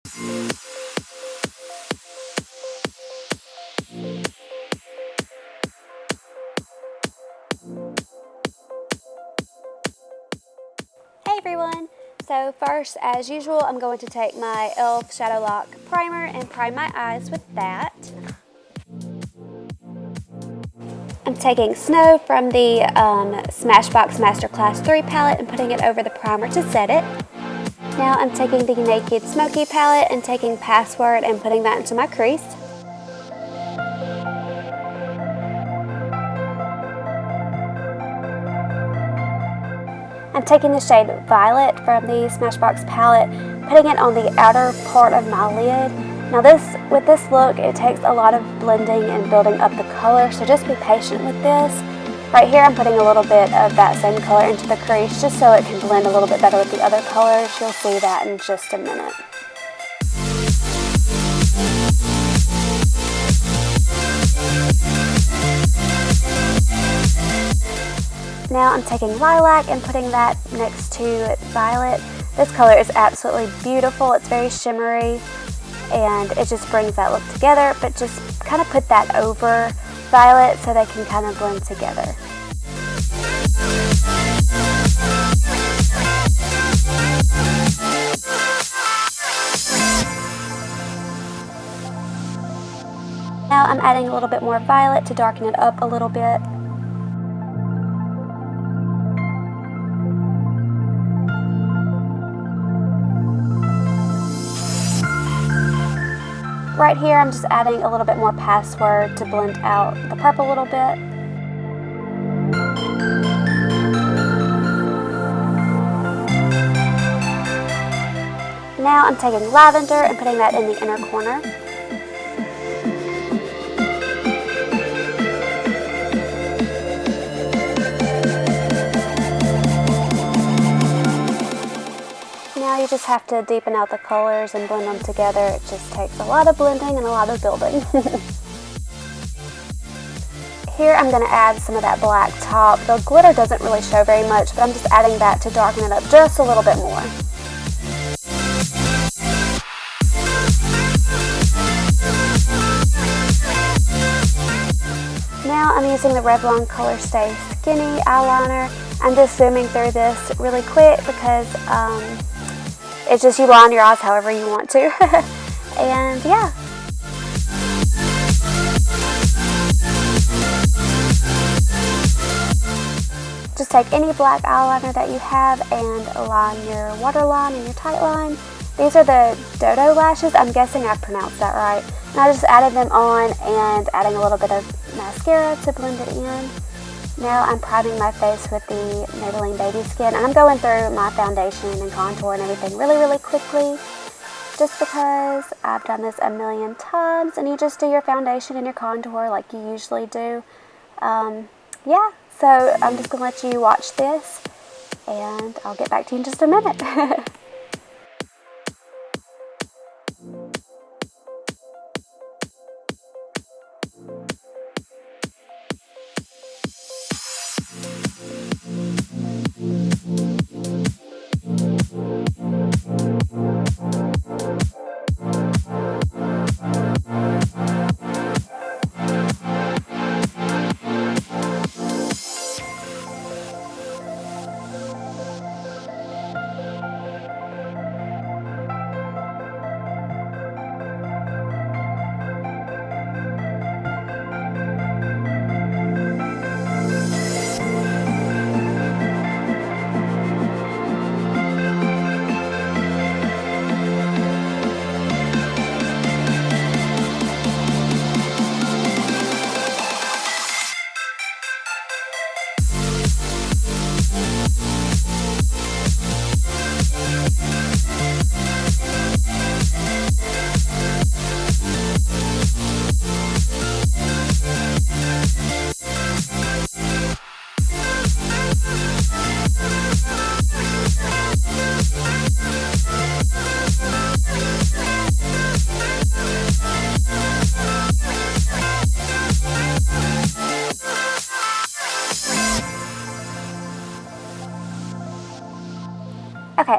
Hey everyone! So first, as usual, I'm going to take my e.l.f. Shadow Lock Primer and prime my eyes with that. I'm taking Snow from the Smashbox Masterclass 3 palette and putting it over the primer to set it. Now I'm taking the Naked Smokey palette and taking Password and putting that into my crease. I'm taking the shade Violet from the Smashbox palette, putting it on the outer part of my lid. Now with this look, it takes a lot of blending and building up the color, so just be patient with this. Right here, I'm putting a little bit of that same color into the crease just so it can blend a little bit better with the other colors. You'll see that in just a minute. Now I'm taking Lilac and putting that next to Violet. This color is absolutely beautiful. It's very shimmery and it just brings that look together, but just kind of put that over Violet so they can kind of blend together. Now I'm adding a little bit more Violet to darken it up a little bit. Right here, I'm just adding a little bit more Password to blend out the purple a little bit. Now I'm taking Lavender and putting that in the inner corner. Now you just have to deepen out the colors and blend them together. It just takes a lot of blending and a lot of building. Here I'm going to add some of that black top. The glitter doesn't really show very much, but I'm just adding that to darken it up just a little bit more. Now I'm using the Revlon Color Stay Skinny eyeliner. I'm just zooming through this really quick because it's just you line your eyes however you want to. And yeah. Just take any black eyeliner that you have and align your waterline and your tight line. These are the Dodo lashes. I'm guessing I pronounced that right. And I just added them on and adding a little bit of mascara to blend it in. Now I'm priming my face with the Maybelline Baby Skin, and I'm going through my foundation and contour and everything really quickly, just because I've done this a million times, and you just do your foundation and your contour like you usually do. Yeah, so I'm just going to let you watch this, and I'll get back to you in just a minute.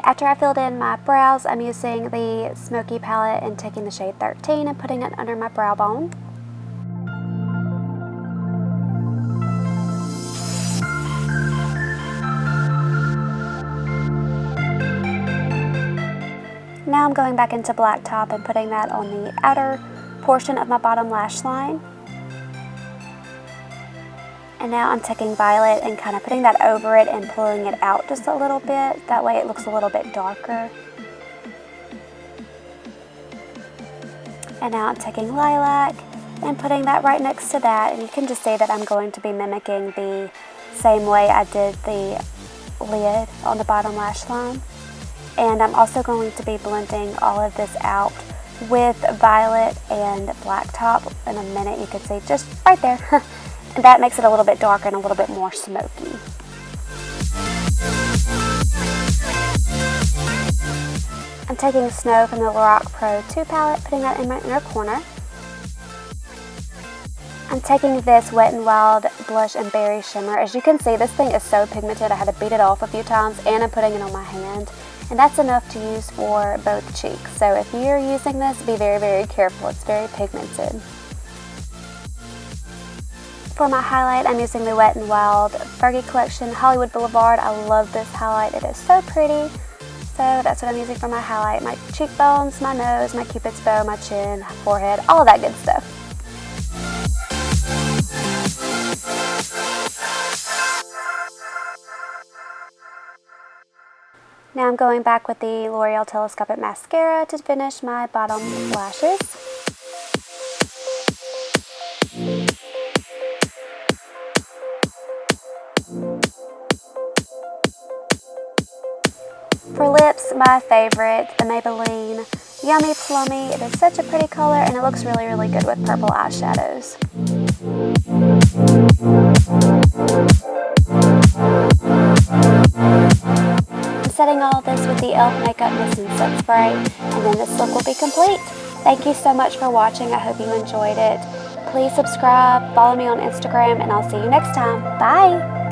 after I filled in my brows, I'm using the Smokey palette and taking the shade 13 and putting it under my brow bone. Now I'm going back into Black Top and putting that on the outer portion of my bottom lash line. And now I'm taking Violet and kind of putting that over it and pulling it out just a little bit. That way it looks a little bit darker. And now I'm taking Lilac and putting that right next to that. And you can just see that I'm going to be mimicking the same way I did the lid on the bottom lash line. And I'm also going to be blending all of this out with Violet and Black Top. In a minute you can see just right there. And that makes it a little bit darker and a little bit more smoky. I'm taking Snow from the Lorac Pro 2 palette, putting that in my inner corner. I'm taking this Wet n Wild Blush and Berry Shimmer. As you can see, this thing is so pigmented, I had to beat it off a few times, and I'm putting it on my hand. And that's enough to use for both cheeks. So if you're using this, be very, very careful. It's very pigmented. For my highlight, I'm using the Wet n Wild Fergie Collection Hollywood Boulevard. I love this highlight. It is so pretty. So that's what I'm using for my highlight. My cheekbones, my nose, my cupid's bow, my chin, forehead, all that good stuff. Now I'm going back with the L'Oreal Telescopic Mascara to finish my bottom lashes. For lips, my favorite, the Maybelline Yummy Plummy. It is such a pretty color and it looks really, really good with purple eyeshadows. I'm setting all this with the e.l.f. Makeup Mist and Set Spray, and then this look will be complete. Thank you so much for watching. I hope you enjoyed it. Please subscribe, follow me on Instagram, and I'll see you next time. Bye!